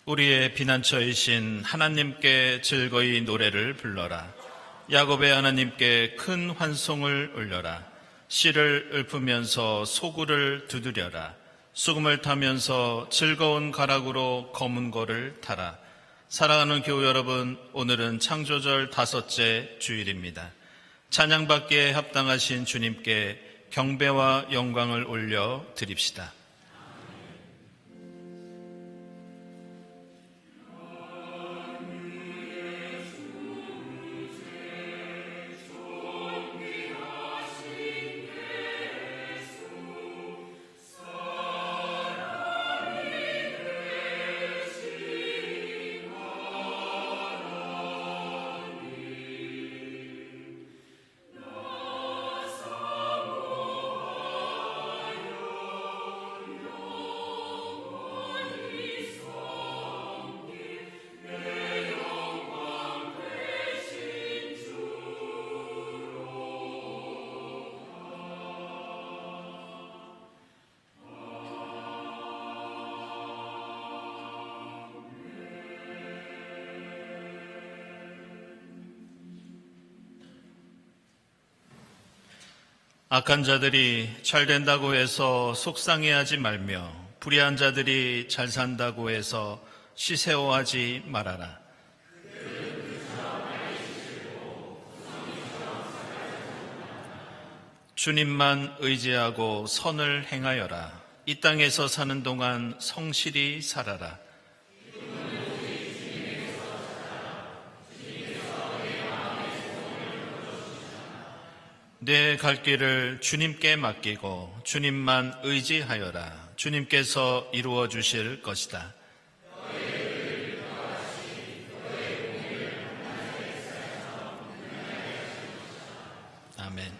우리의 피난처이신 하나님께 즐거이 노래를 불러라. 야곱의 하나님께 큰 환송을 올려라. 씨를 읊으면서 소굴을 두드려라. 수금을 타면서 즐거운 가락으로 검은 고를 타라. 사랑하는 교우 여러분, 오늘은 창조절 5째 주일입니다. 찬양받기에 합당하신 주님께 경배와 영광을 올려 드립시다. 악한 자들이 잘 된다고 해서 속상해하지 말며 불의한 자들이 잘 산다고 해서 시새워하지 말아라. 주님만 의지하고 선을 행하여라. 이 땅에서 사는 동안 성실히 살아라. 내 갈 길을 주님께 맡기고 주님만 의지하여라. 주님께서 이루어 주실 것이다. 아멘.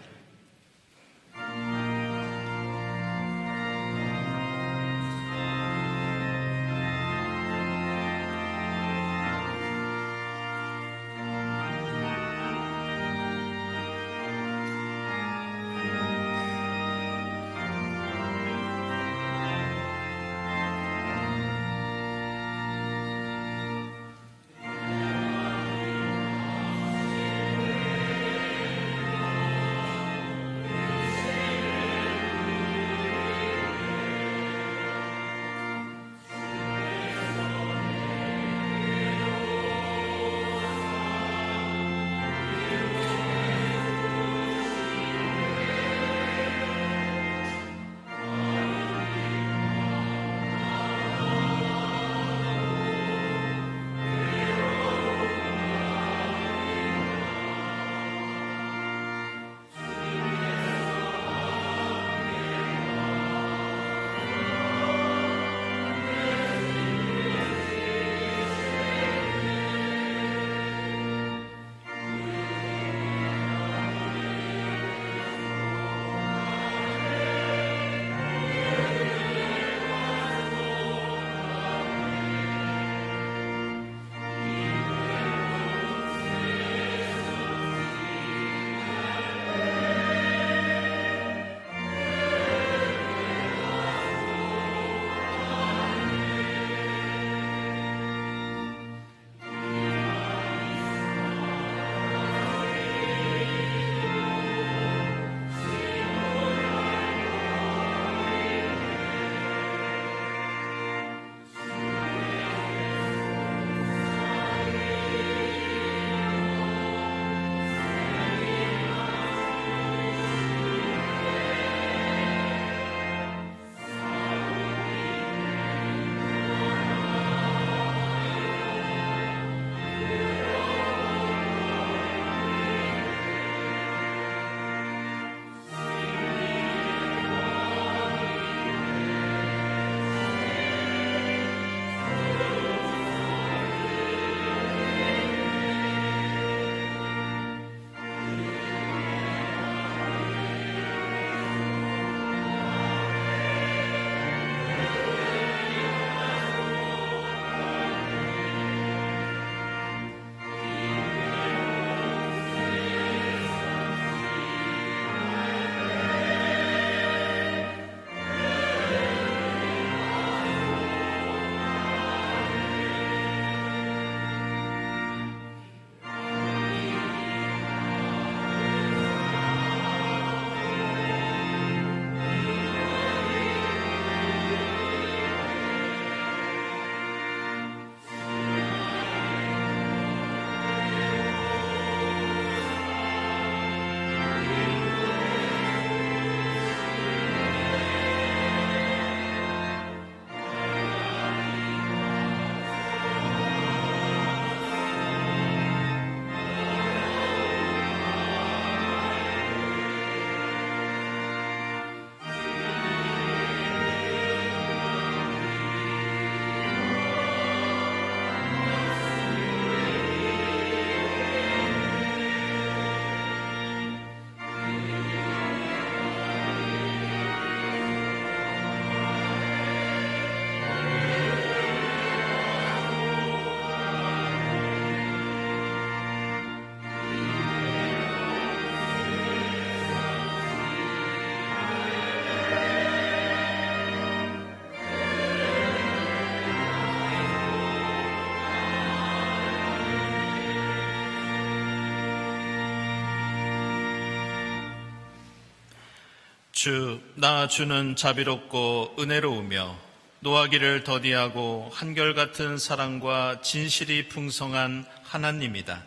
주, 나 주는 자비롭고 은혜로우며 노하기를 더디하고 한결같은 사랑과 진실이 풍성한 하나님이다.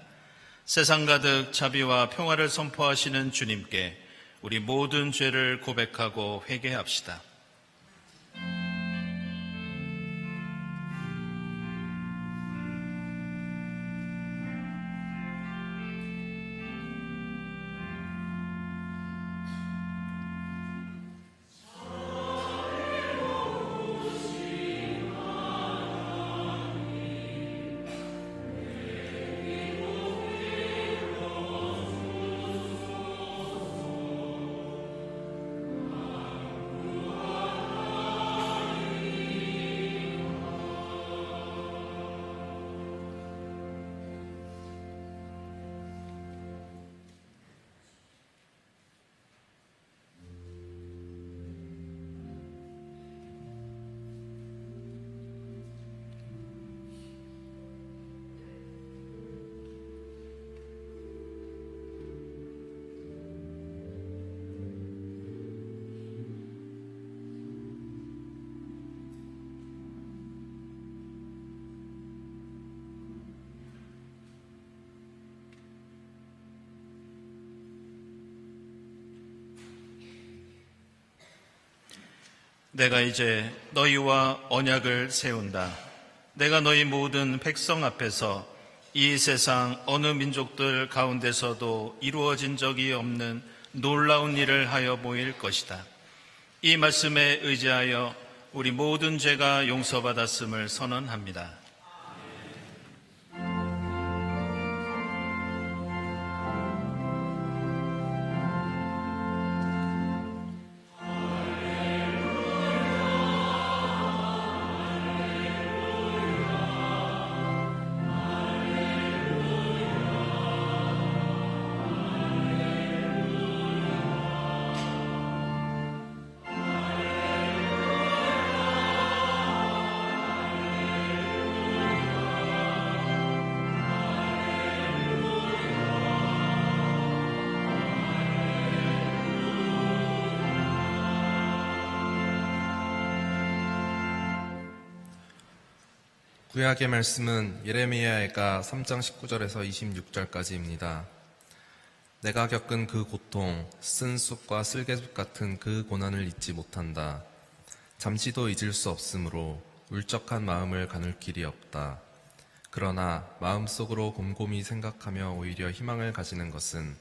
세상 가득 자비와 평화를 선포하시는 주님께 우리 모든 죄를 고백하고 회개합시다. 내가 이제 너희와 언약을 세운다. 내가 너희 모든 백성 앞에서 이 세상 어느 민족들 가운데서도 이루어진 적이 없는 놀라운 일을 하여 보일 것이다. 이 말씀에 의지하여 우리 모든 죄가 용서받았음을 선언합니다. 구약의 말씀은 예레미야가 3장 19절에서 26절까지입니다. 내가 겪은 그 고통, 쓴 쑥과 쓸개숲 같은 그 고난을 잊지 못한다. 잠시도 잊을 수 없으므로 울적한 마음을 가눌 길이 없다. 그러나 마음속으로 곰곰이 생각하며 오히려 희망을 가지는 것은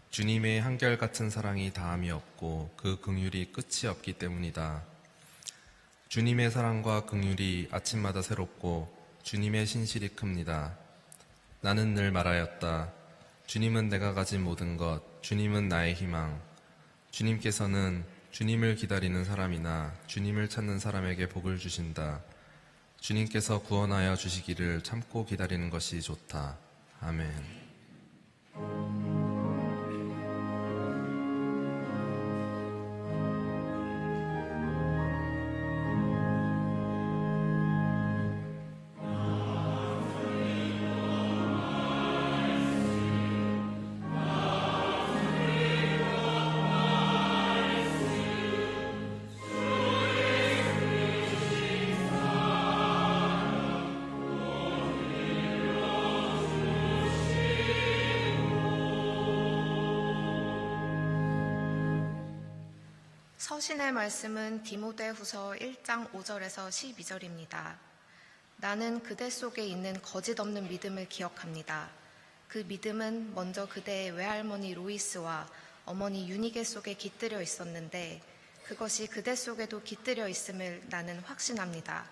주님의 한결같은 사랑이 다함이 없고 그 긍휼이 끝이 없기 때문이다. 주님의 사랑과 긍휼이 아침마다 새롭고 주님의 신실이 큽니다. 나는 늘 말하였다. 주님은 내가 가진 모든 것, 주님은 나의 희망. 주님께서는 주님을 기다리는 사람이나 주님을 찾는 사람에게 복을 주신다. 주님께서 구원하여 주시기를 참고 기다리는 것이 좋다. 아멘. 서신의 말씀은 디모데후서 1장 5절에서 12절입니다. 나는 그대 속에 있는 거짓 없는 믿음을 기억합니다. 그 믿음은 먼저 그대의 외할머니 로이스와 어머니 유니게 속에 깃들여 있었는데 그것이 그대 속에도 깃들여 있음을 나는 확신합니다.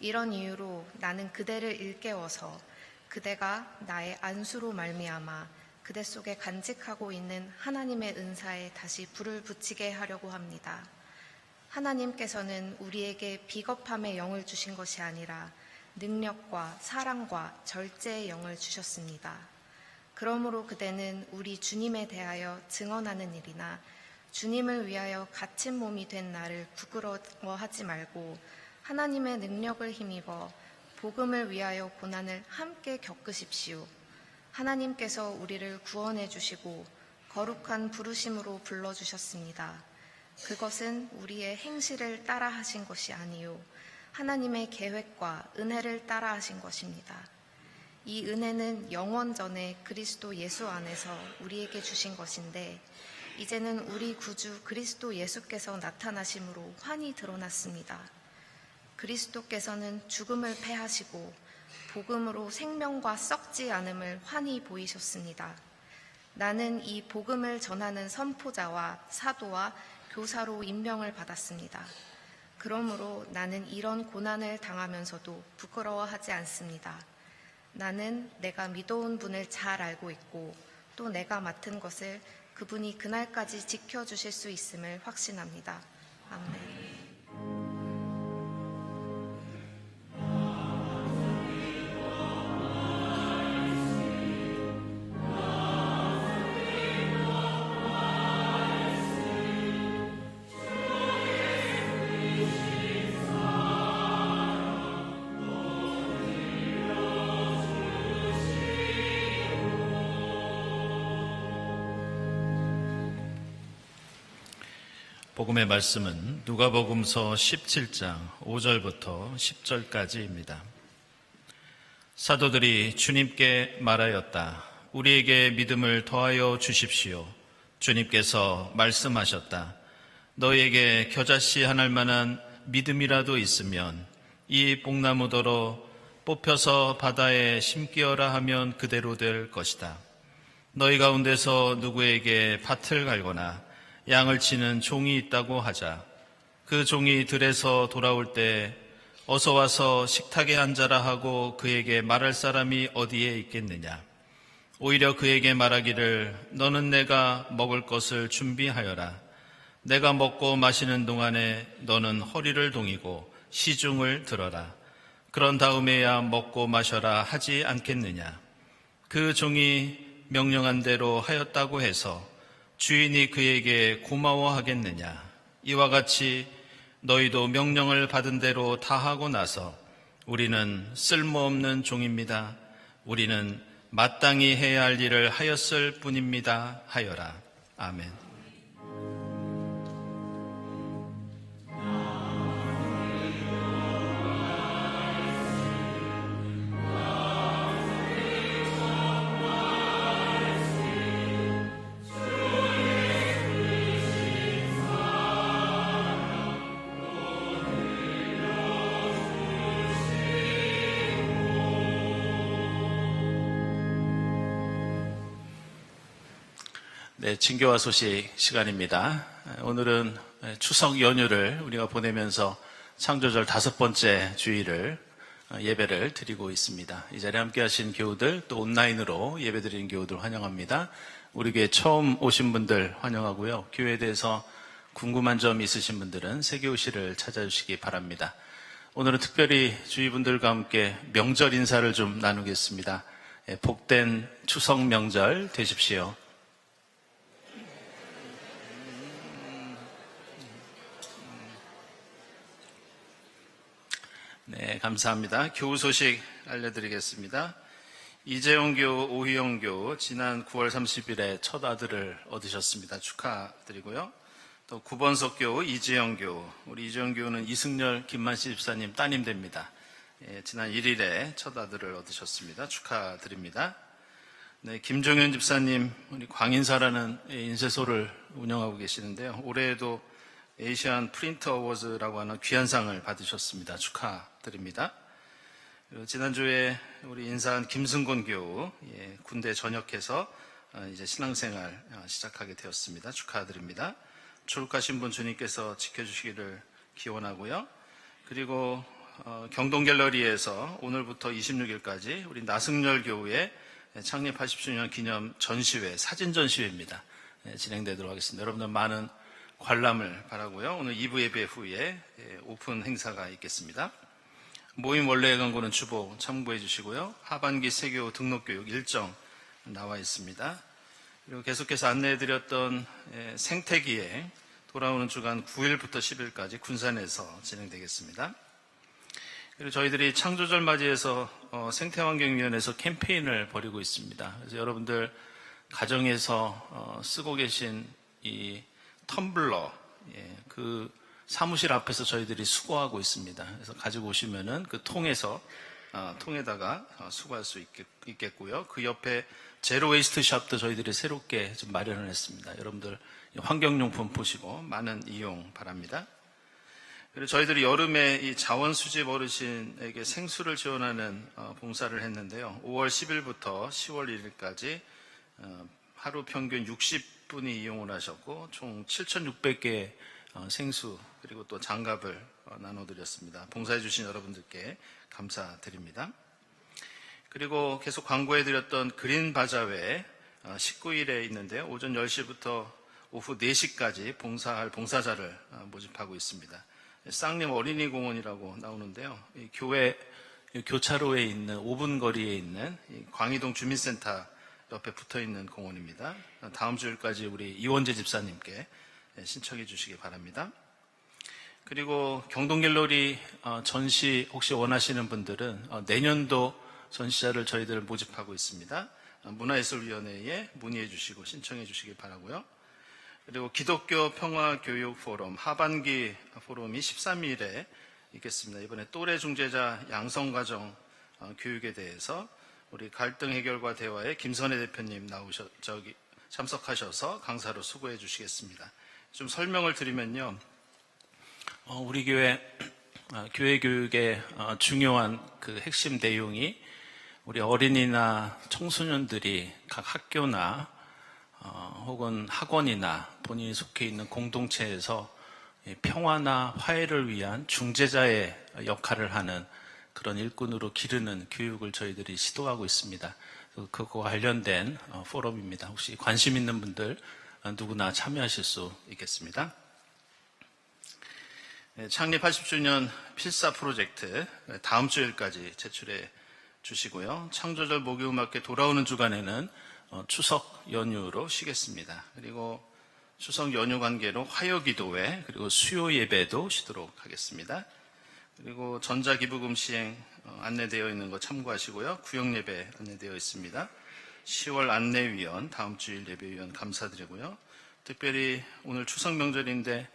이런 이유로 나는 그대를 일깨워서 그대가 나의 안수로 말미암아 그대 속에 간직하고 있는 하나님의 은사에 다시 불을 붙이게 하려고 합니다. 하나님께서는 우리에게 비겁함의 영을 주신 것이 아니라 능력과 사랑과 절제의 영을 주셨습니다. 그러므로 그대는 우리 주님에 대하여 증언하는 일이나 주님을 위하여 갇힌 몸이 된 나를 부끄러워하지 말고 하나님의 능력을 힘입어 복음을 위하여 고난을 함께 겪으십시오. 하나님께서 우리를 구원해 주시고 거룩한 부르심으로 불러주셨습니다. 그것은 우리의 행실을 따라 하신 것이 아니요 하나님의 계획과 은혜를 따라 하신 것입니다. 이 은혜는 영원 전에 그리스도 예수 안에서 우리에게 주신 것인데 이제는 우리 구주 그리스도 예수께서 나타나심으로 환히 드러났습니다. 그리스도께서는 죽음을 패하시고 복음으로 생명과 썩지 않음을 환히 보이셨습니다. 나는 이 복음을 전하는 선포자와 사도와 교사로 임명을 받았습니다. 그러므로 나는 이런 고난을 당하면서도 부끄러워하지 않습니다. 나는 내가 믿어온 분을 잘 알고 있고 또 내가 맡은 것을 그분이 그날까지 지켜주실 수 있음을 확신합니다. 아멘. 복음의 말씀은 누가복음서 17장 5절부터 10절까지입니다. 사도들이 주님께 말하였다. 우리에게 믿음을 더하여 주십시오. 주님께서 말씀하셨다. 너희에게 겨자씨 하나 만한 믿음이라도 있으면 이 뽕나무더러 뽑혀서 바다에 심기어라 하면 그대로 될 것이다. 너희 가운데서 누구에게 밭을 갈거나 양을 치는 종이 있다고 하자. 그 종이 들에서 돌아올 때 어서 와서 식탁에 앉아라 하고 그에게 말할 사람이 어디에 있겠느냐. 오히려 그에게 말하기를 너는 내가 먹을 것을 준비하여라. 내가 먹고 마시는 동안에 너는 허리를 동이고 시중을 들어라. 그런 다음에야 먹고 마셔라 하지 않겠느냐. 그 종이 명령한 대로 하였다고 해서 주인이 그에게 고마워하겠느냐. 이와 같이 너희도 명령을 받은 대로 다 하고 나서 우리는 쓸모없는 종입니다. 우리는 마땅히 해야 할 일을 하였을 뿐입니다. 하여라. 아멘. 네, 진교와 소식 시간입니다. 오늘은 추석 연휴를 우리가 보내면서 창조절 5번째 주일을 예배를 드리고 있습니다. 이 자리에 함께 하신 교우들, 또 온라인으로 예배 드리는 교우들 환영합니다. 우리 교회 처음 오신 분들 환영하고요. 교회에 대해서 궁금한 점 있으신 분들은 세교실을 찾아주시기 바랍니다. 오늘은 특별히 주위분들과 함께 명절 인사를 좀 나누겠습니다. 복된 추석 명절 되십시오. 네, 감사합니다. 교우 소식 알려드리겠습니다. 이재용 교우, 오희영 교우 지난 9월 30일에 첫 아들을 얻으셨습니다. 축하드리고요. 또 구번석 교우, 이지영 교우, 우리 이지영 교우는 이승열, 김만씨 집사님 따님 됩니다. 지난 1일에 첫 아들을 얻으셨습니다. 축하드립니다. 네, 김종현 집사님, 우리 광인사라는 인쇄소를 운영하고 계시는데요. 올해에도 에이시안 프린터 어워즈라고 하는 귀한 상을 받으셨습니다. 축하드립니다. 그리고 지난주에 우리 인사한 김승곤 교우, 군대 전역해서 이제 신앙생활 시작하게 되었습니다. 축하드립니다. 초록하신 분 주님께서 지켜주시기를 기원하고요. 그리고 경동갤러리에서 오늘부터 26일까지 우리 나승열 교우의 창립 80주년 기념 전시회, 사진 전시회입니다. 진행되도록 하겠습니다. 여러분들 많은 관람을 바라고요. 오늘 2부 예배 후에 오픈 행사가 있겠습니다. 모임 원래 광고는 주보 참고해 주시고요. 하반기 세교 등록교육 일정 나와 있습니다. 그리고 계속해서 안내해 드렸던 생태기에 돌아오는 주간 9일부터 10일까지 군산에서 진행되겠습니다. 그리고 저희들이 창조절 맞이해서 생태환경위원회에서 캠페인을 벌이고 있습니다. 그래서 여러분들 가정에서 쓰고 계신 이 텀블러, 그 사무실 앞에서 저희들이 수거하고 있습니다. 그래서 가지고 오시면은 그 통에다가 수거할 수 있겠고요. 그 옆에 제로 웨이스트 샵도 저희들이 새롭게 좀 마련을 했습니다. 여러분들 환경용품 보시고 많은 이용 바랍니다. 그리고 저희들이 여름에 이 자원 수집 어르신에게 생수를 지원하는 봉사를 했는데요. 5월 10일부터 10월 1일까지 하루 평균 60분이 이용을 하셨고 총 7,600개의 생수 그리고 또 장갑을 나눠드렸습니다. 봉사해 주신 여러분들께 감사드립니다. 그리고 계속 광고해드렸던 그린 바자회 19일에 있는데요. 오전 10시부터 오후 4시까지 봉사할 봉사자를 모집하고 있습니다. 쌍림 어린이공원이라고 나오는데요. 이 교회 교차로에 있는 5분 거리에 있는 이 광희동 주민센터 옆에 붙어있는 공원입니다. 다음 주일까지 우리 이원재 집사님께 신청해 주시기 바랍니다. 그리고 경동갤러리 전시 혹시 원하시는 분들은 내년도 전시자를 저희들 모집하고 있습니다. 문화예술위원회에 문의해 주시고 신청해 주시기 바라고요. 그리고 기독교 평화교육 포럼 하반기 포럼이 13일에 있겠습니다. 이번에 또래 중재자 양성가정 교육에 대해서 우리 갈등 해결과 대화에 김선혜 대표님 참석하셔서 강사로 수고해 주시겠습니다. 좀 설명을 드리면요. 우리 교회 교육의 중요한 그 핵심 내용이 우리 어린이나 청소년들이 각 학교나 혹은 학원이나 본인이 속해 있는 공동체에서 평화나 화해를 위한 중재자의 역할을 하는 그런 일꾼으로 기르는 교육을 저희들이 시도하고 있습니다. 그거와 관련된 포럼입니다. 혹시 관심 있는 분들 누구나 참여하실 수 있겠습니다. 창립 80주년 필사 프로젝트 다음 주일까지 제출해 주시고요. 창조절 목요음악회 돌아오는 주간에는 추석 연휴로 쉬겠습니다. 그리고 추석 연휴 관계로 화요기도회 그리고 수요 예배도 쉬도록 하겠습니다. 그리고 전자기부금 시행 안내되어 있는 거 참고하시고요. 구역예배 안내되어 있습니다. 10월 안내위원, 다음 주일 예배위원 감사드리고요. 특별히 오늘 추석 명절인데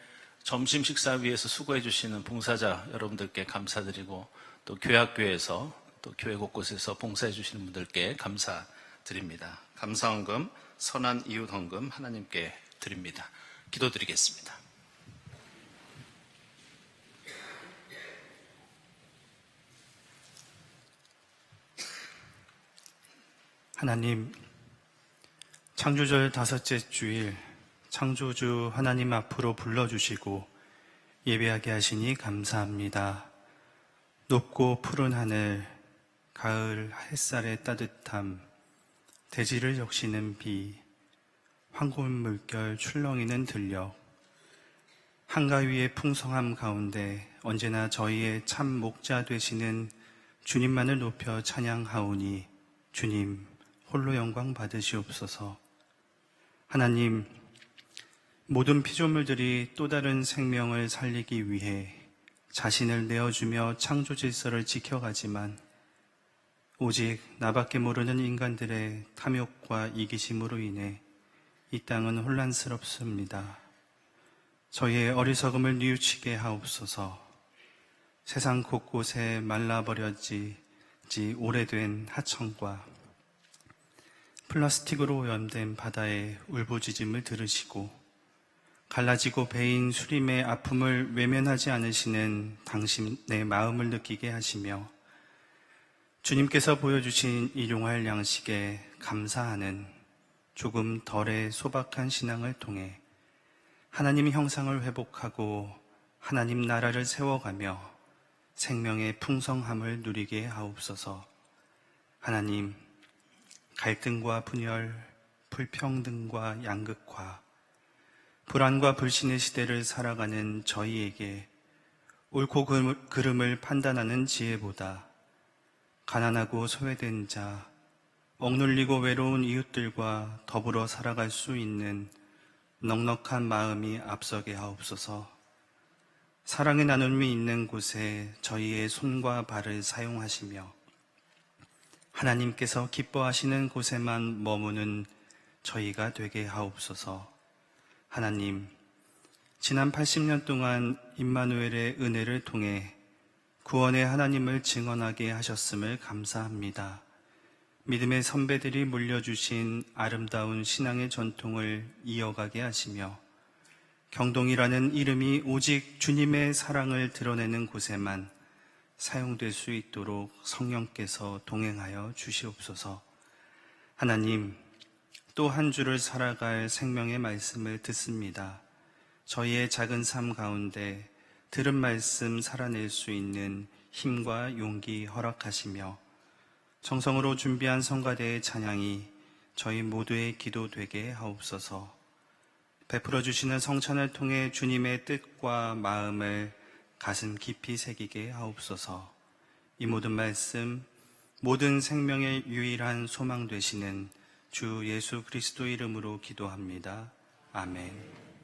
점심 식사 위해서 수고해 주시는 봉사자 여러분들께 감사드리고 또 교회학교에서 또 교회 곳곳에서 봉사해 주시는 분들께 감사드립니다. 감사헌금, 선한 이웃헌금 하나님께 드립니다. 기도드리겠습니다. 하나님, 창조절 5째 주일 창조주 하나님 앞으로 불러주시고 예배하게 하시니 감사합니다. 높고 푸른 하늘, 가을 햇살의 따뜻함, 대지를 적시는 비, 황금 물결 출렁이는 들녘, 한가위의 풍성함 가운데 언제나 저희의 참 목자 되시는 주님만을 높여 찬양하오니 주님 홀로 영광 받으시옵소서. 하나님, 모든 피조물들이 또 다른 생명을 살리기 위해 자신을 내어주며 창조 질서를 지켜가지만 오직 나밖에 모르는 인간들의 탐욕과 이기심으로 인해 이 땅은 혼란스럽습니다. 저희의 어리석음을 뉘우치게 하옵소서. 세상 곳곳에 말라버려지 오래된 하천과 플라스틱으로 오염된 바다의 울부짖음을 들으시고 갈라지고 베인 수림의 아픔을 외면하지 않으시는 당신의 마음을 느끼게 하시며 주님께서 보여주신 일용할 양식에 감사하는 조금 덜의 소박한 신앙을 통해 하나님의 형상을 회복하고 하나님 나라를 세워가며 생명의 풍성함을 누리게 하옵소서. 하나님, 갈등과 분열, 불평등과 양극화, 불안과 불신의 시대를 살아가는 저희에게 옳고 그름을 판단하는 지혜보다 가난하고 소외된 자, 억눌리고 외로운 이웃들과 더불어 살아갈 수 있는 넉넉한 마음이 앞서게 하옵소서. 사랑의 나눔이 있는 곳에 저희의 손과 발을 사용하시며 하나님께서 기뻐하시는 곳에만 머무는 저희가 되게 하옵소서. 하나님, 지난 80년 동안 임마누엘의 은혜를 통해 구원의 하나님을 증언하게 하셨음을 감사합니다. 믿음의 선배들이 물려주신 아름다운 신앙의 전통을 이어가게 하시며 경동이라는 이름이 오직 주님의 사랑을 드러내는 곳에만 사용될 수 있도록 성령께서 동행하여 주시옵소서. 하나님, 또 한 주를 살아갈 생명의 말씀을 듣습니다. 저희의 작은 삶 가운데 들은 말씀 살아낼 수 있는 힘과 용기 허락하시며 정성으로 준비한 성가대의 찬양이 저희 모두의 기도 되게 하옵소서. 베풀어 주시는 성찬을 통해 주님의 뜻과 마음을 가슴 깊이 새기게 하옵소서. 이 모든 말씀, 모든 생명의 유일한 소망 되시는 주 예수 그리스도 이름으로 기도합니다. 아멘.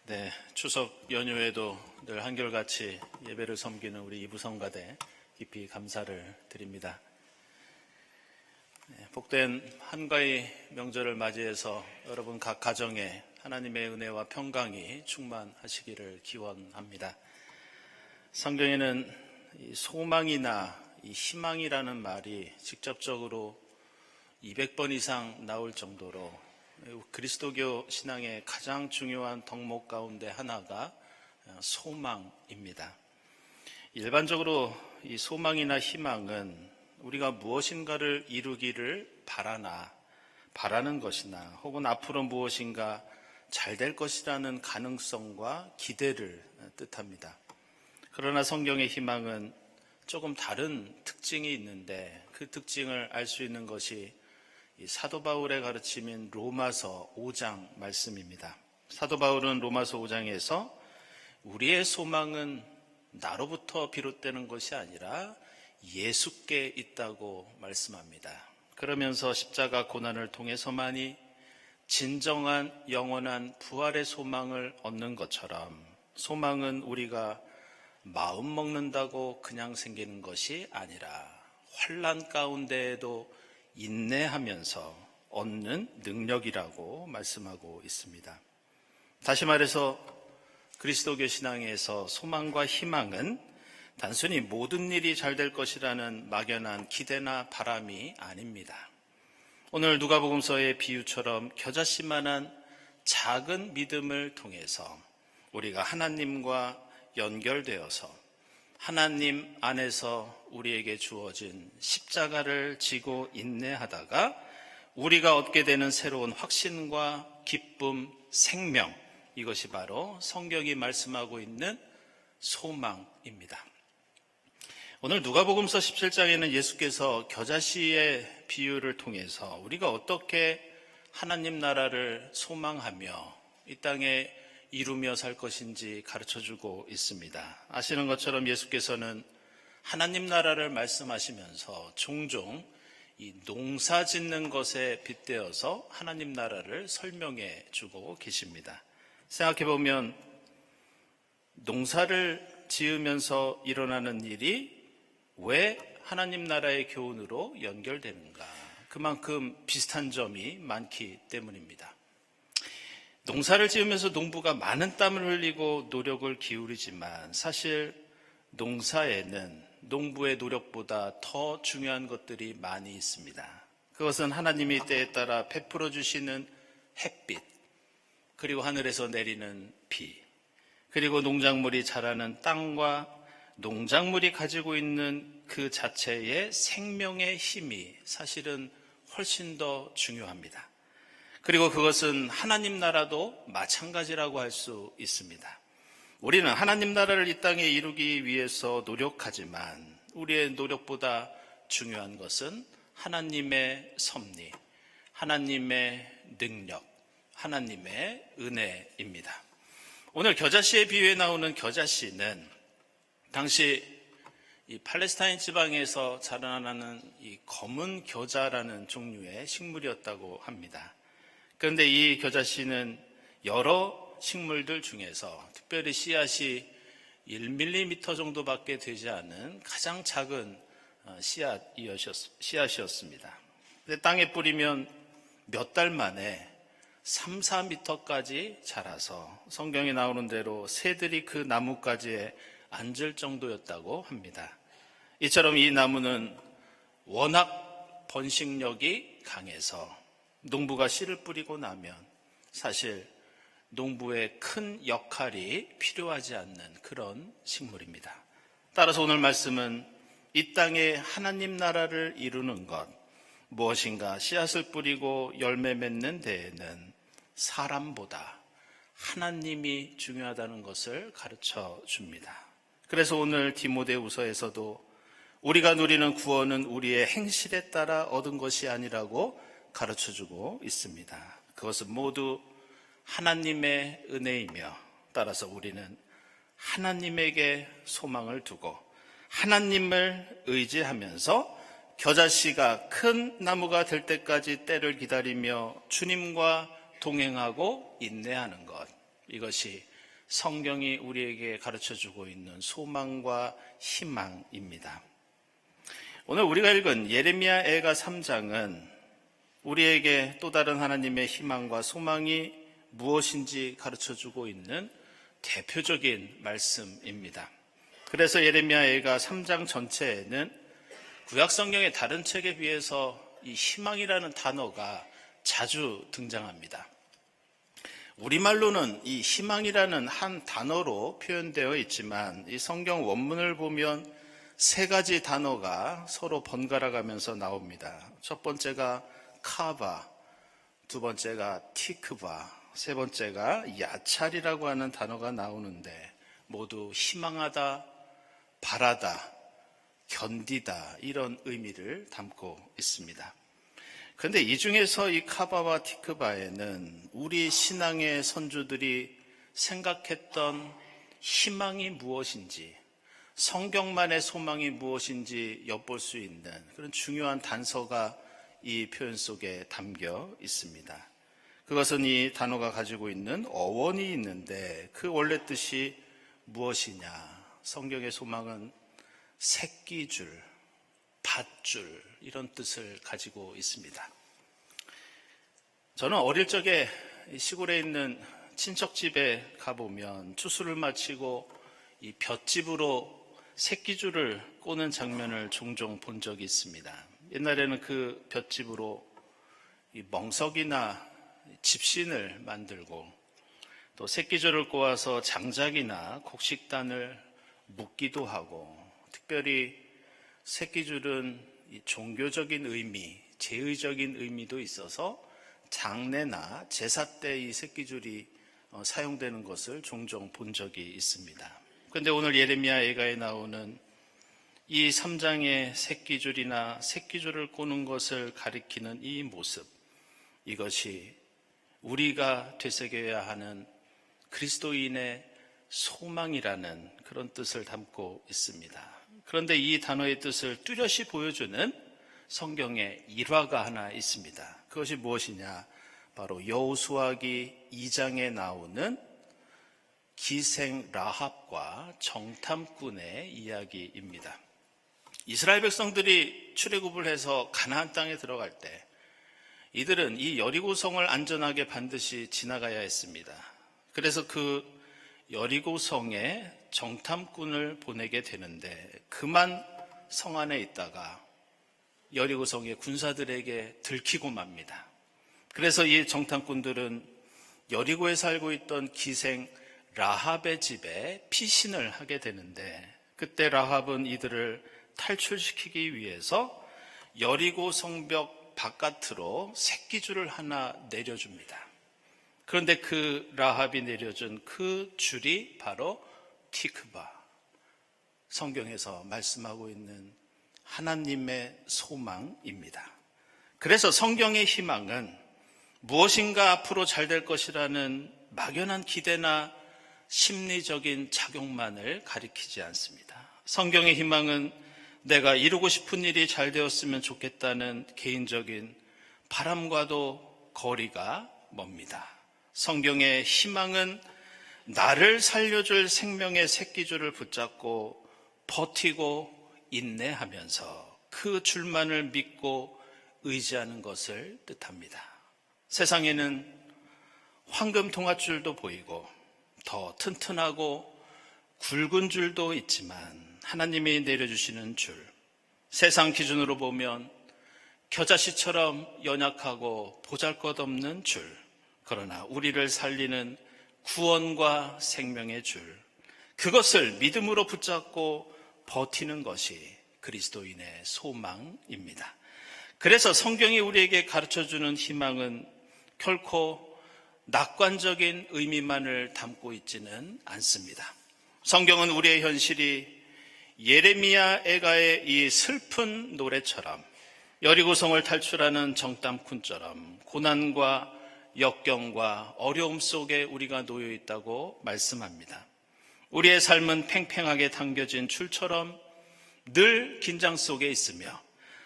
네, 추석 연휴에도 늘 한결같이 예배를 섬기는 우리 이부성가대 깊이 감사를 드립니다. 복된 한가위 명절을 맞이해서 여러분 각 가정에 하나님의 은혜와 평강이 충만하시기를 기원합니다. 성경에는 이 소망이나 이 희망이라는 말이 직접적으로 200번 이상 나올 정도로 그리스도교 신앙의 가장 중요한 덕목 가운데 하나가 소망입니다. 일반적으로 이 소망이나 희망은 우리가 무엇인가를 이루기를 바라는 것이나 혹은 앞으로 무엇인가 잘 될 것이라는 가능성과 기대를 뜻합니다. 그러나 성경의 희망은 조금 다른 특징이 있는데 그 특징을 알 수 있는 것이 이 사도 바울의 가르침인 로마서 5장 말씀입니다. 사도 바울은 로마서 5장에서 우리의 소망은 나로부터 비롯되는 것이 아니라 예수께 있다고 말씀합니다. 그러면서 십자가 고난을 통해서만이 진정한 영원한 부활의 소망을 얻는 것처럼 소망은 우리가 마음 먹는다고 그냥 생기는 것이 아니라 환난 가운데에도 인내하면서 얻는 능력이라고 말씀하고 있습니다. 다시 말해서 그리스도교 신앙에서 소망과 희망은 단순히 모든 일이 잘 될 것이라는 막연한 기대나 바람이 아닙니다. 오늘 누가복음서의 비유처럼 겨자씨만한 작은 믿음을 통해서 우리가 하나님과 연결되어서 하나님 안에서 우리에게 주어진 십자가를 지고 인내하다가 우리가 얻게 되는 새로운 확신과 기쁨, 생명, 이것이 바로 성경이 말씀하고 있는 소망입니다. 오늘 누가복음서 17장에는 예수께서 겨자씨의 비유를 통해서 우리가 어떻게 하나님 나라를 소망하며 이 땅에 이루며 살 것인지 가르쳐주고 있습니다. 아시는 것처럼 예수께서는 하나님 나라를 말씀하시면서 종종 이 농사 짓는 것에 빗대어서 하나님 나라를 설명해 주고 계십니다. 생각해보면 농사를 지으면서 일어나는 일이 왜 하나님 나라의 교훈으로 연결되는가? 그만큼 비슷한 점이 많기 때문입니다. 농사를 지으면서 농부가 많은 땀을 흘리고 노력을 기울이지만 사실 농사에는 농부의 노력보다 더 중요한 것들이 많이 있습니다. 그것은 하나님이 때에 따라 베풀어 주시는 햇빛, 그리고 하늘에서 내리는 비, 그리고 농작물이 자라는 땅과 농작물이 가지고 있는 그 자체의 생명의 힘이 사실은 훨씬 더 중요합니다. 그리고 그것은 하나님 나라도 마찬가지라고 할 수 있습니다. 우리는 하나님 나라를 이 땅에 이루기 위해서 노력하지만 우리의 노력보다 중요한 것은 하나님의 섭리, 하나님의 능력, 하나님의 은혜입니다. 오늘 겨자씨의 비유에 나오는 겨자씨는 당시 이 팔레스타인 지방에서 자라나는 이 검은 겨자라는 종류의 식물이었다고 합니다. 그런데 이 겨자씨는 여러 식물들 중에서 특별히 씨앗이 1mm 정도밖에 되지 않은 가장 작은 씨앗이었습니다. 근데 땅에 뿌리면 몇 달 만에 3, 4m까지 자라서 성경에 나오는 대로 새들이 그 나뭇가지에 앉을 정도였다고 합니다. 이처럼 이 나무는 워낙 번식력이 강해서 농부가 씨를 뿌리고 나면 사실 농부의 큰 역할이 필요하지 않는 그런 식물입니다. 따라서 오늘 말씀은 이 땅에 하나님 나라를 이루는 것, 무엇인가 씨앗을 뿌리고 열매 맺는 데에는 사람보다 하나님이 중요하다는 것을 가르쳐 줍니다. 그래서 오늘 디모데후서에서도 우리가 누리는 구원은 우리의 행실에 따라 얻은 것이 아니라고 가르쳐주고 있습니다. 그것은 모두 하나님의 은혜이며 따라서 우리는 하나님에게 소망을 두고 하나님을 의지하면서 겨자씨가 큰 나무가 될 때까지 때를 기다리며 주님과 동행하고 인내하는 것, 이것이 성경이 우리에게 가르쳐주고 있는 소망과 희망입니다. 오늘 우리가 읽은 예레미야 애가 3장은 우리에게 또 다른 하나님의 희망과 소망이 무엇인지 가르쳐주고 있는 대표적인 말씀입니다. 그래서 예레미야가 3장 전체에는 구약 성경의 다른 책에 비해서 이 희망이라는 단어가 자주 등장합니다. 우리말로는 이 희망이라는 한 단어로 표현되어 있지만 이 성경 원문을 보면 세 가지 단어가 서로 번갈아 가면서 나옵니다. 첫 번째가 카바, 두 번째가 티크바, 세 번째가 야찰이라고 하는 단어가 나오는데 모두 희망하다, 바라다, 견디다 이런 의미를 담고 있습니다. 그런데 이 중에서 이 카바와 티크바에는 우리 신앙의 선조들이 생각했던 희망이 무엇인지, 성경만의 소망이 무엇인지 엿볼 수 있는 그런 중요한 단서가 이 표현 속에 담겨 있습니다. 그것은 이 단어가 가지고 있는 어원이 있는데 그 원래 뜻이 무엇이냐? 성경의 소망은 새끼줄, 밧줄 이런 뜻을 가지고 있습니다. 저는 어릴 적에 시골에 있는 친척집에 가보면 추수를 마치고 이 볏짚으로 새끼줄을 꼬는 장면을 종종 본 적이 있습니다. 옛날에는 그 볏짚으로 이 멍석이나 집신을 만들고 또 새끼줄을 꼬아서 장작이나 곡식단을 묶기도 하고, 특별히 새끼줄은 이 종교적인 의미, 제의적인 의미도 있어서 장례나 제사 때 이 새끼줄이 사용되는 것을 종종 본 적이 있습니다. 그런데 오늘 예레미야 예가에 나오는 이 3장의 새끼줄이나 새끼줄을 꼬는 것을 가리키는 이 모습, 이것이 우리가 되새겨야 하는 그리스도인의 소망이라는 그런 뜻을 담고 있습니다. 그런데 이 단어의 뜻을 뚜렷이 보여주는 성경의 일화가 하나 있습니다. 그것이 무엇이냐? 바로 여호수아기 2장에 나오는 기생 라합과 정탐꾼의 이야기입니다. 이스라엘 백성들이 출애굽을 해서 가나안 땅에 들어갈 때 이들은 이 여리고성을 안전하게 반드시 지나가야 했습니다. 그래서 그 여리고성에 정탐꾼을 보내게 되는데 그만 성 안에 있다가 여리고성의 군사들에게 들키고 맙니다. 그래서 이 정탐꾼들은 여리고에 살고 있던 기생 라합의 집에 피신을 하게 되는데, 그때 라합은 이들을 탈출시키기 위해서 여리고 성벽 바깥으로 새끼줄을 하나 내려줍니다. 그런데 그 라합이 내려준 그 줄이 바로 티크바, 성경에서 말씀하고 있는 하나님의 소망입니다. 그래서 성경의 희망은 무엇인가 앞으로 잘 될 것이라는 막연한 기대나 심리적인 작용만을 가리키지 않습니다. 성경의 희망은 내가 이루고 싶은 일이 잘 되었으면 좋겠다는 개인적인 바람과도 거리가 멉니다. 성경의 희망은 나를 살려줄 생명의 새끼줄을 붙잡고 버티고 인내하면서 그 줄만을 믿고 의지하는 것을 뜻합니다. 세상에는 황금 동아줄도 보이고 더 튼튼하고 굵은 줄도 있지만 하나님이 내려주시는 줄, 세상 기준으로 보면 겨자씨처럼 연약하고 보잘것없는 줄, 그러나 우리를 살리는 구원과 생명의 줄, 그것을 믿음으로 붙잡고 버티는 것이 그리스도인의 소망입니다. 그래서 성경이 우리에게 가르쳐주는 희망은 결코 낙관적인 의미만을 담고 있지는 않습니다. 성경은 우리의 현실이 예레미야 애가의 이 슬픈 노래처럼, 여리고성을 탈출하는 정탐꾼처럼 고난과 역경과 어려움 속에 우리가 놓여 있다고 말씀합니다. 우리의 삶은 팽팽하게 당겨진 줄처럼 늘 긴장 속에 있으며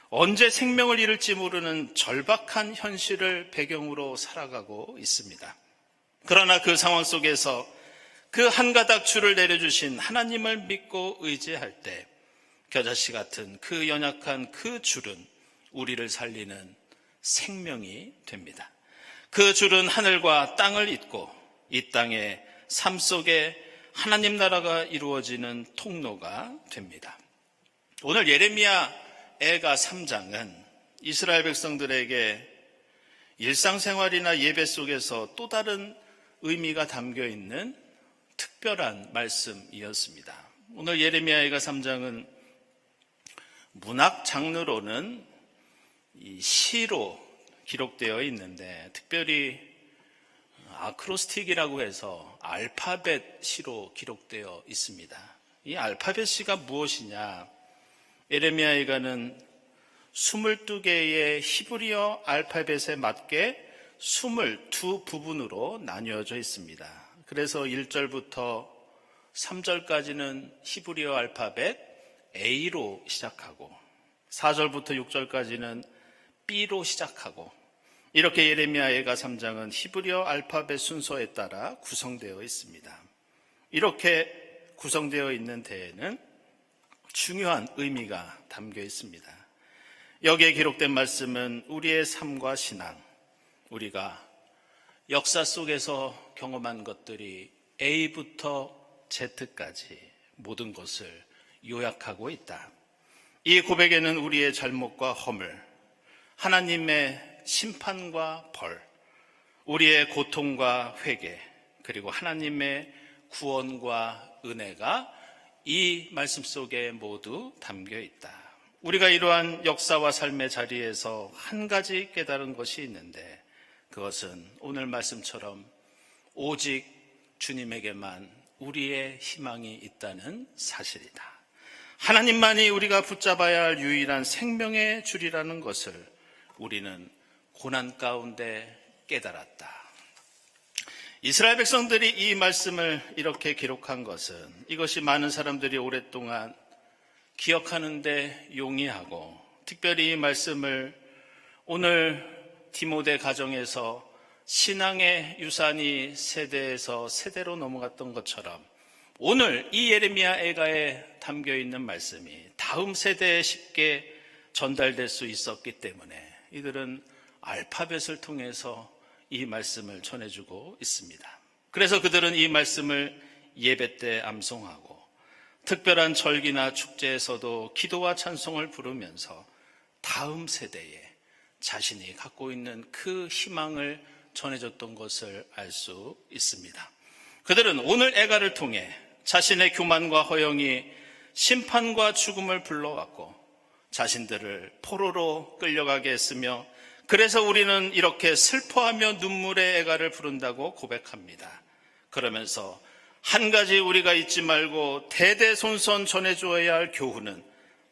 언제 생명을 잃을지 모르는 절박한 현실을 배경으로 살아가고 있습니다. 그러나 그 상황 속에서 그 한 가닥 줄을 내려주신 하나님을 믿고 의지할 때 겨자씨 같은 그 연약한 그 줄은 우리를 살리는 생명이 됩니다. 그 줄은 하늘과 땅을 잇고 이 땅의 삶 속에 하나님 나라가 이루어지는 통로가 됩니다. 오늘 예레미야 애가 3장은 이스라엘 백성들에게 일상생활이나 예배 속에서 또 다른 의미가 담겨 있는 특별한 말씀이었습니다. 오늘 예레미야 애가 3장은 문학 장르로는 이 시로 기록되어 있는데 특별히 아크로스틱이라고 해서 알파벳 시로 기록되어 있습니다. 이 알파벳 시가 무엇이냐? 예레미야 애가는 22개의 히브리어 알파벳에 맞게 22부분으로 나뉘어져 있습니다. 그래서 1절부터 3절까지는 히브리어 알파벳 A로 시작하고 4절부터 6절까지는 B로 시작하고 이렇게 예레미야 애가 3장은 히브리어 알파벳 순서에 따라 구성되어 있습니다. 이렇게 구성되어 있는 데에는 중요한 의미가 담겨 있습니다. 여기에 기록된 말씀은 우리의 삶과 신앙, 우리가 역사 속에서 경험한 것들이 A부터 Z까지 모든 것을 요약하고 있다. 이 고백에는 우리의 잘못과 허물, 하나님의 심판과 벌, 우리의 고통과 회개, 그리고 하나님의 구원과 은혜가 이 말씀 속에 모두 담겨 있다. 우리가 이러한 역사와 삶의 자리에서 한 가지 깨달은 것이 있는데 그것은 오늘 말씀처럼 오직 주님에게만 우리의 희망이 있다는 사실이다. 하나님만이 우리가 붙잡아야 할 유일한 생명의 줄이라는 것을 우리는 고난 가운데 깨달았다. 이스라엘 백성들이 이 말씀을 이렇게 기록한 것은 이것이 많은 사람들이 오랫동안 기억하는데 용이하고 특별히 이 말씀을 오늘 디모데 가정에서 신앙의 유산이 세대에서 세대로 넘어갔던 것처럼 오늘 이 예레미야 애가에 담겨 있는 말씀이 다음 세대에 쉽게 전달될 수 있었기 때문에 이들은 알파벳을 통해서 이 말씀을 전해주고 있습니다. 그래서 그들은 이 말씀을 예배 때 암송하고 특별한 절기나 축제에서도 기도와 찬송을 부르면서 다음 세대에 자신이 갖고 있는 그 희망을 전해줬던 것을 알 수 있습니다. 그들은 오늘 애가를 통해 자신의 교만과 허영이 심판과 죽음을 불러왔고 자신들을 포로로 끌려가게 했으며 그래서 우리는 이렇게 슬퍼하며 눈물의 애가를 부른다고 고백합니다. 그러면서 한 가지 우리가 잊지 말고 대대손손 전해주어야 할 교훈은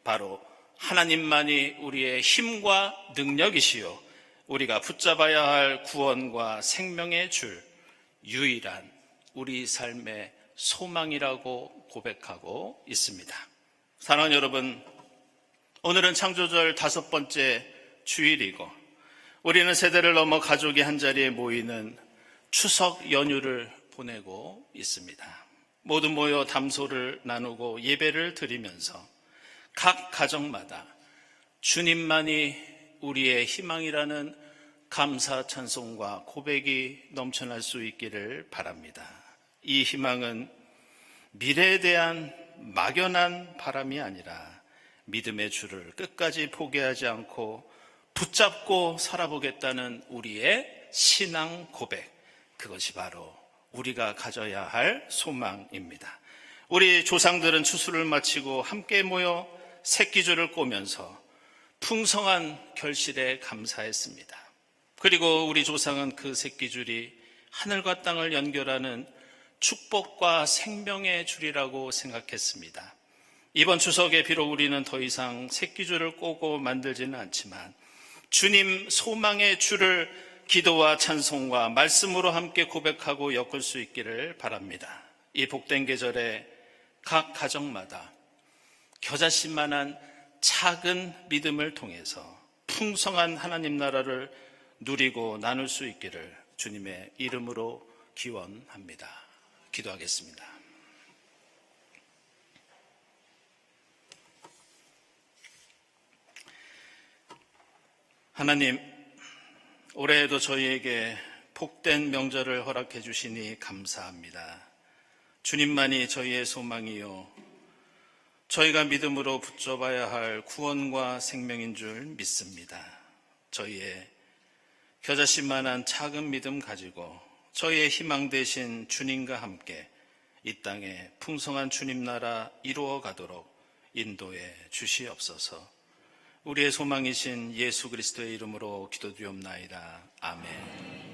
바로 하나님만이 우리의 힘과 능력이시요 우리가 붙잡아야 할 구원과 생명의 줄, 유일한 우리 삶의 소망이라고 고백하고 있습니다. 사랑하는 여러분, 오늘은 창조절 5번째 주일이고 우리는 세대를 넘어 가족이 한자리에 모이는 추석 연휴를 보내고 있습니다. 모두 모여 담소를 나누고 예배를 드리면서 각 가정마다 주님만이 우리의 희망이라는 감사 찬송과 고백이 넘쳐날 수 있기를 바랍니다. 이 희망은 미래에 대한 막연한 바람이 아니라 믿음의 줄을 끝까지 포기하지 않고 붙잡고 살아보겠다는 우리의 신앙 고백, 그것이 바로 우리가 가져야 할 소망입니다. 우리 조상들은 추수를 마치고 함께 모여 새끼줄을 꼬면서 풍성한 결실에 감사했습니다. 그리고 우리 조상은 그 새끼줄이 하늘과 땅을 연결하는 축복과 생명의 줄이라고 생각했습니다. 이번 추석에 비록 우리는 더 이상 새끼줄을 꼬고 만들지는 않지만 주님 소망의 줄을 기도와 찬송과 말씀으로 함께 고백하고 엮을 수 있기를 바랍니다. 이 복된 계절에 각 가정마다 겨자씨만한 작은 믿음을 통해서 풍성한 하나님 나라를 누리고 나눌 수 있기를 주님의 이름으로 기원합니다. 기도하겠습니다. 하나님, 올해에도 저희에게 복된 명절을 허락해 주시니 감사합니다. 주님만이 저희의 소망이요 저희가 믿음으로 붙잡아야 할 구원과 생명인 줄 믿습니다. 저희의 겨자씨만한 작은 믿음 가지고 저희의 희망 되신 주님과 함께 이 땅에 풍성한 주님 나라 이루어 가도록 인도해 주시옵소서. 우리의 소망이신 예수 그리스도의 이름으로 기도드리옵나이다. 아멘.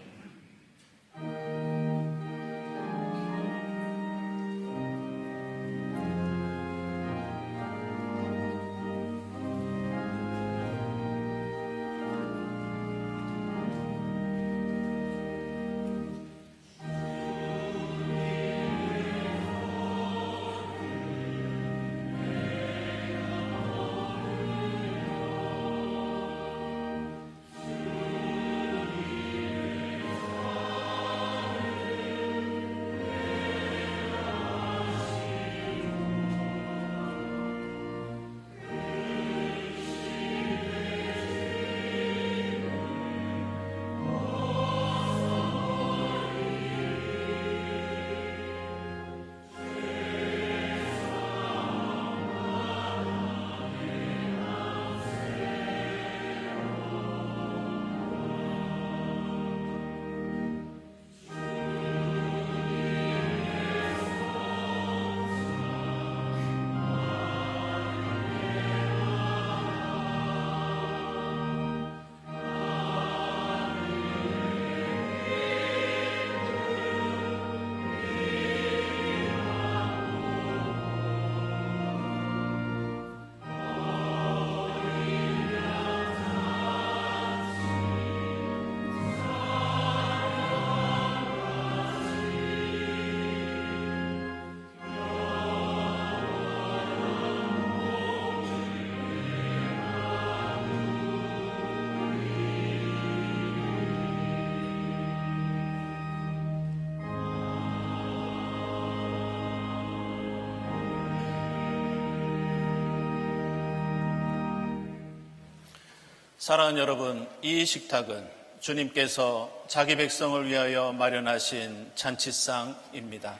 사랑하는 여러분, 이 식탁은 주님께서 자기 백성을 위하여 마련하신 잔치상입니다.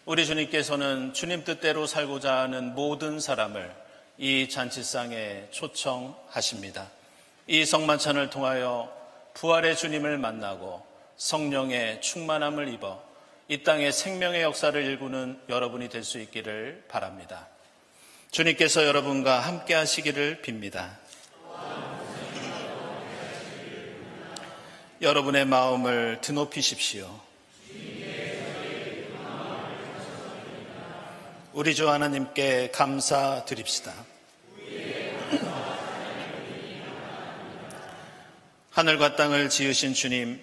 우리 주님께서는 주님 뜻대로 살고자 하는 모든 사람을 이 잔치상에 초청하십니다. 이 성만찬을 통하여 부활의 주님을 만나고 성령의 충만함을 입어 이 땅에 생명의 역사를 일구는 여러분이 될 수 있기를 바랍니다. 주님께서 여러분과 함께 하시기를 빕니다. 여러분의 마음을 드높이십시오. 우리 주 하나님께 감사드립시다. 하늘과 땅을 지으신 주님,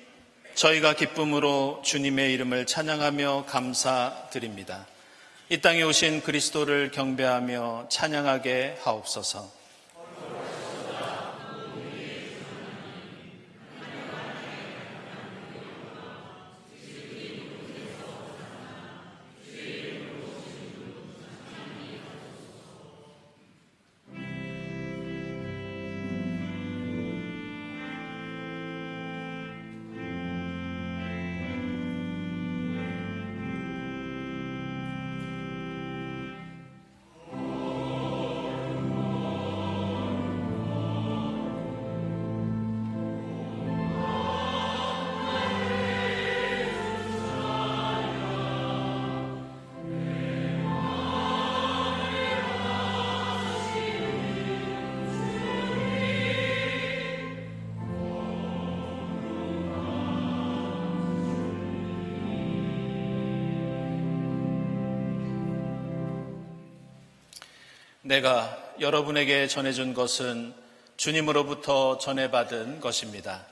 저희가 기쁨으로 주님의 이름을 찬양하며 감사드립니다. 이 땅에 오신 그리스도를 경배하며 찬양하게 하옵소서. 내가 여러분에게 전해준 것은 주님으로부터 전해받은 것입니다.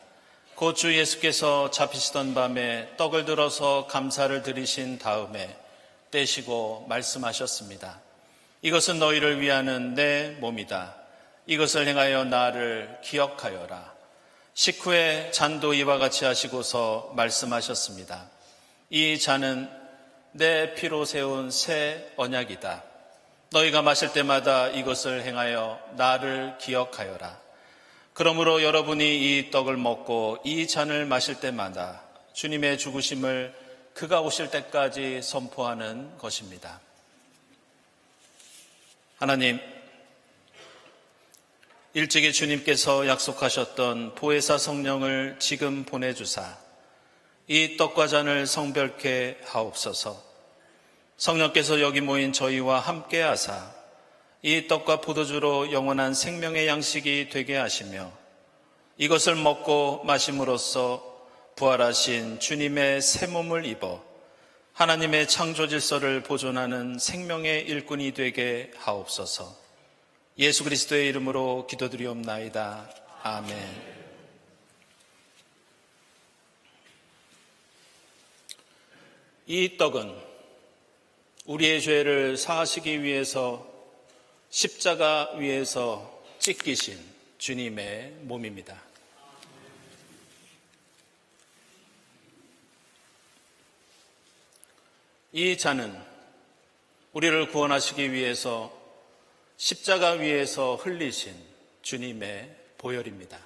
곧 주 예수께서 잡히시던 밤에 떡을 들어서 감사를 드리신 다음에 떼시고 말씀하셨습니다. 이것은 너희를 위하는 내 몸이다. 이것을 행하여 나를 기억하여라. 식후에 잔도 이와 같이 하시고서 말씀하셨습니다. 이 잔은 내 피로 세운 새 언약이다. 너희가 마실 때마다 이것을 행하여 나를 기억하여라. 그러므로 여러분이 이 떡을 먹고 이 잔을 마실 때마다 주님의 죽으심을 그가 오실 때까지 선포하는 것입니다. 하나님, 일찍이 주님께서 약속하셨던 보혜사 성령을 지금 보내주사 이 떡과 잔을 성별케 하옵소서. 성령께서 여기 모인 저희와 함께 하사 이 떡과 포도주로 영원한 생명의 양식이 되게 하시며 이것을 먹고 마심으로써 부활하신 주님의 새 몸을 입어 하나님의 창조 질서를 보존하는 생명의 일꾼이 되게 하옵소서. 예수 그리스도의 이름으로 기도드리옵나이다. 아멘. 이 떡은 우리의 죄를 사하시기 위해서 십자가 위에서 찢기신 주님의 몸입니다. 이 잔은 우리를 구원하시기 위해서 십자가 위에서 흘리신 주님의 보혈입니다.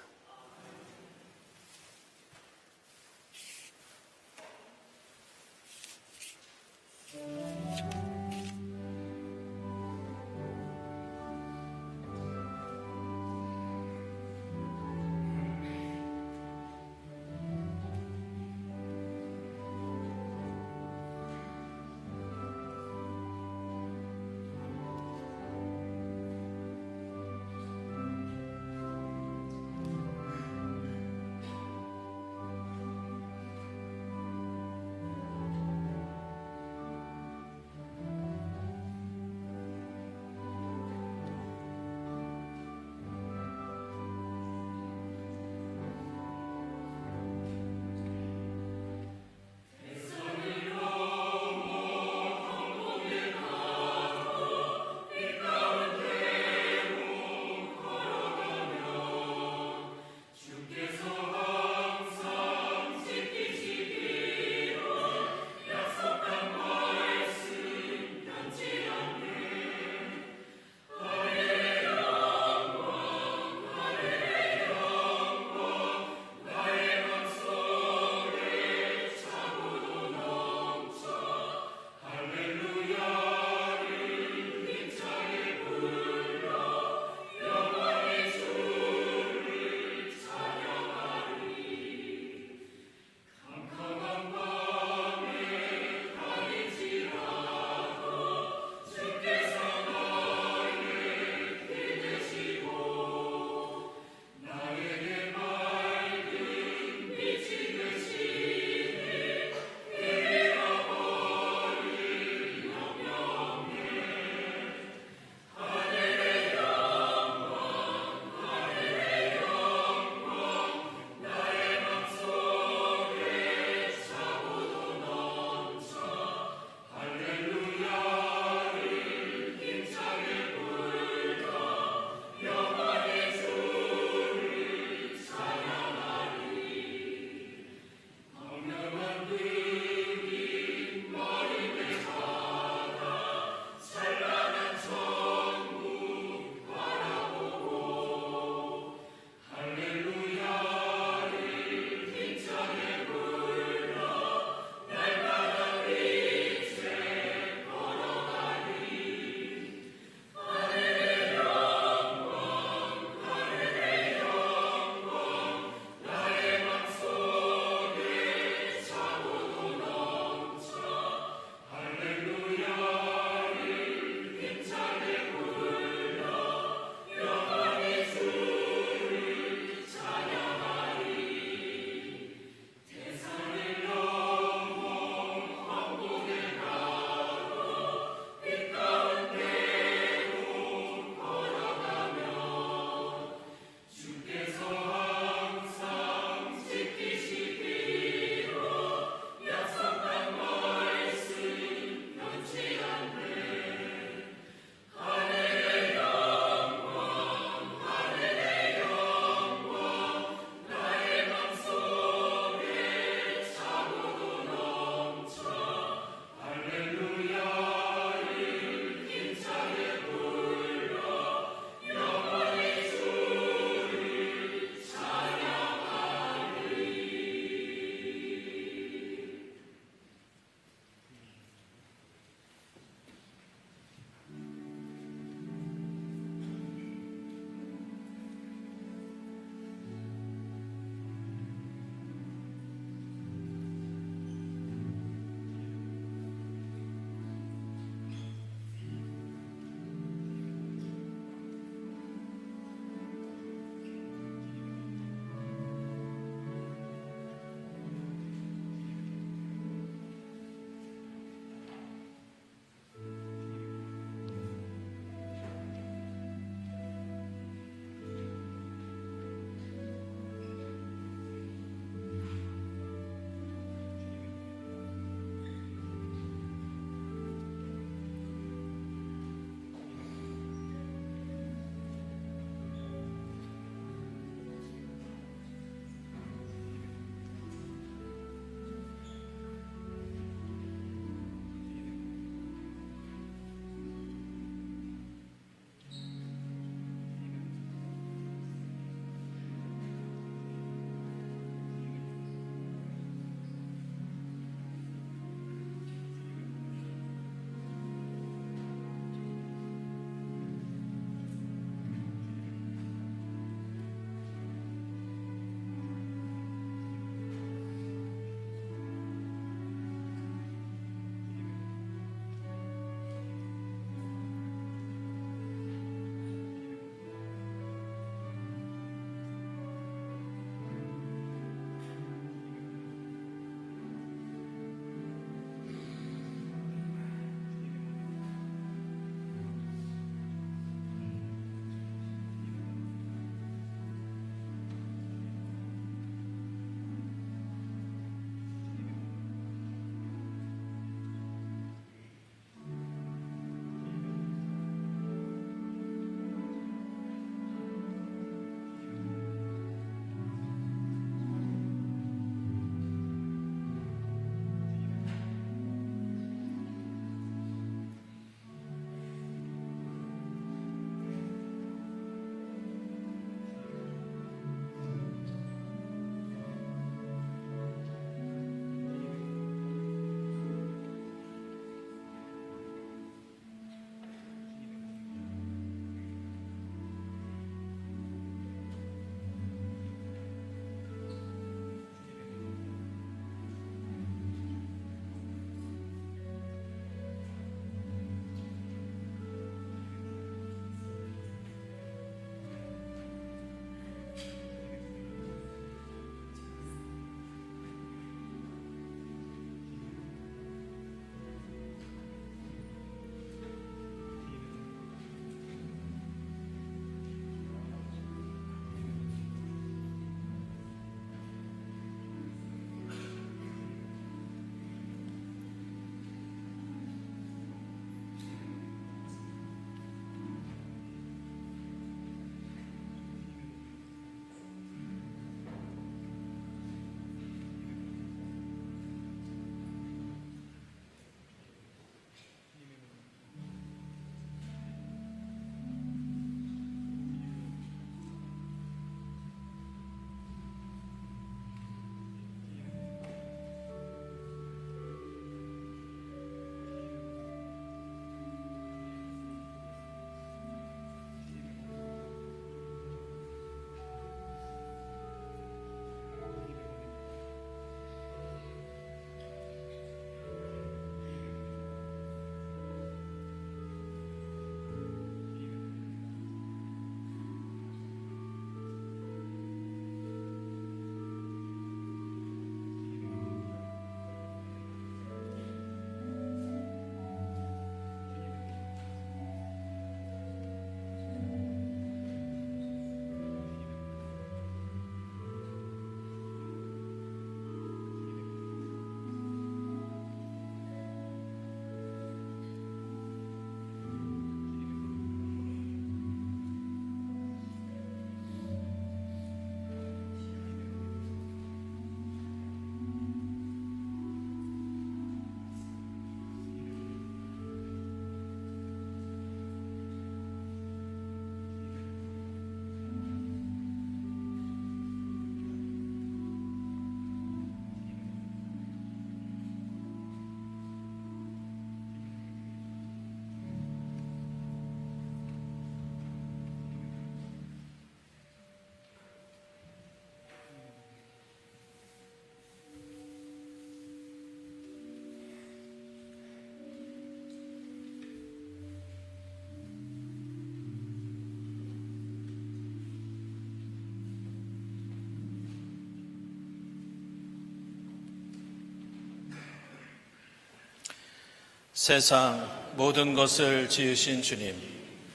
세상 모든 것을 지으신 주님,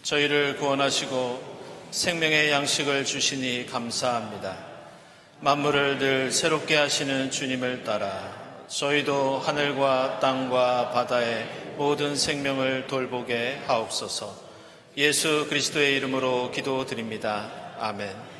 저희를 구원하시고 생명의 양식을 주시니 감사합니다. 만물을 늘 새롭게 하시는 주님을 따라 저희도 하늘과 땅과 바다의 모든 생명을 돌보게 하옵소서. 예수 그리스도의 이름으로 기도드립니다. 아멘.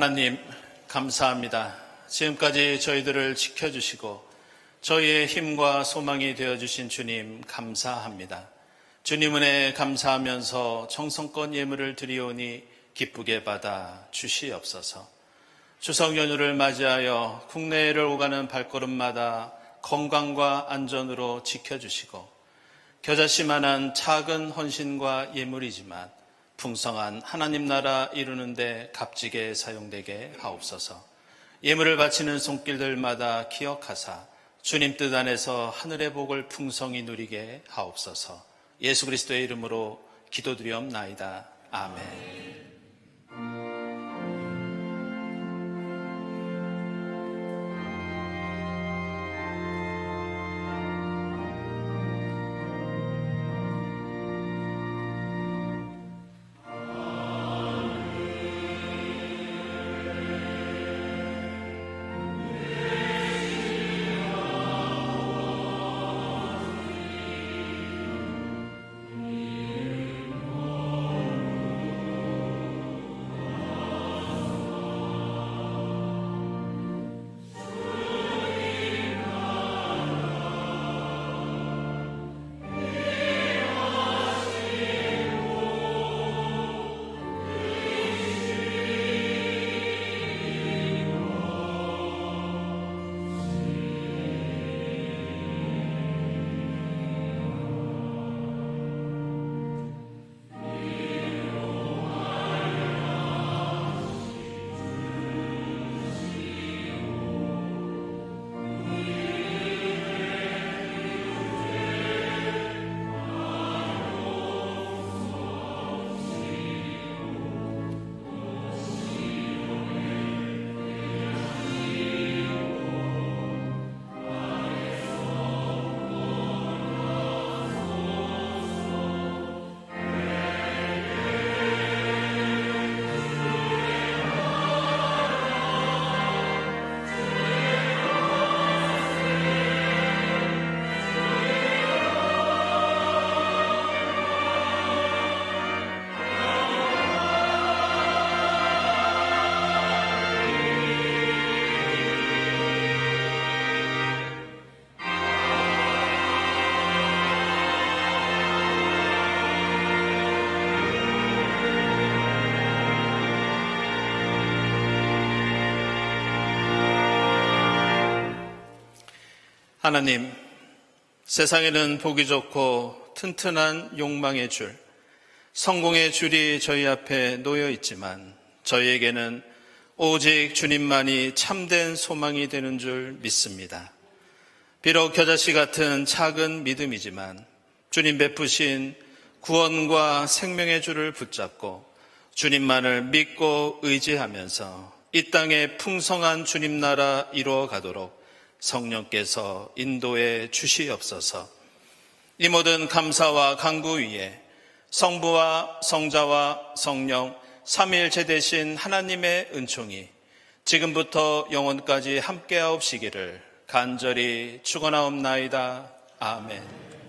하나님 감사합니다. 지금까지 저희들을 지켜주시고 저희의 힘과 소망이 되어주신 주님 감사합니다. 주님 은혜에 감사하면서 정성껏 예물을 드리오니 기쁘게 받아 주시옵소서. 추석 연휴를 맞이하여 국내를 오가는 발걸음마다 건강과 안전으로 지켜주시고 겨자씨만한 작은 헌신과 예물이지만 풍성한 하나님 나라 이루는 데 값지게 사용되게 하옵소서. 예물을 바치는 손길들마다 기억하사 주님 뜻 안에서 하늘의 복을 풍성히 누리게 하옵소서. 예수 그리스도의 이름으로 기도드리옵나이다. 아멘. 하나님, 세상에는 보기 좋고 튼튼한 욕망의 줄, 성공의 줄이 저희 앞에 놓여 있지만 저희에게는 오직 주님만이 참된 소망이 되는 줄 믿습니다. 비록 겨자씨 같은 작은 믿음이지만 주님 베푸신 구원과 생명의 줄을 붙잡고 주님만을 믿고 의지하면서 이 땅에 풍성한 주님 나라 이루어 가도록 성령께서 인도해 주시옵소서. 이 모든 감사와 간구 위에 성부와 성자와 성령 삼위일체 되신 하나님의 은총이 지금부터 영원까지 함께하옵시기를 간절히 축원하옵나이다. 아멘.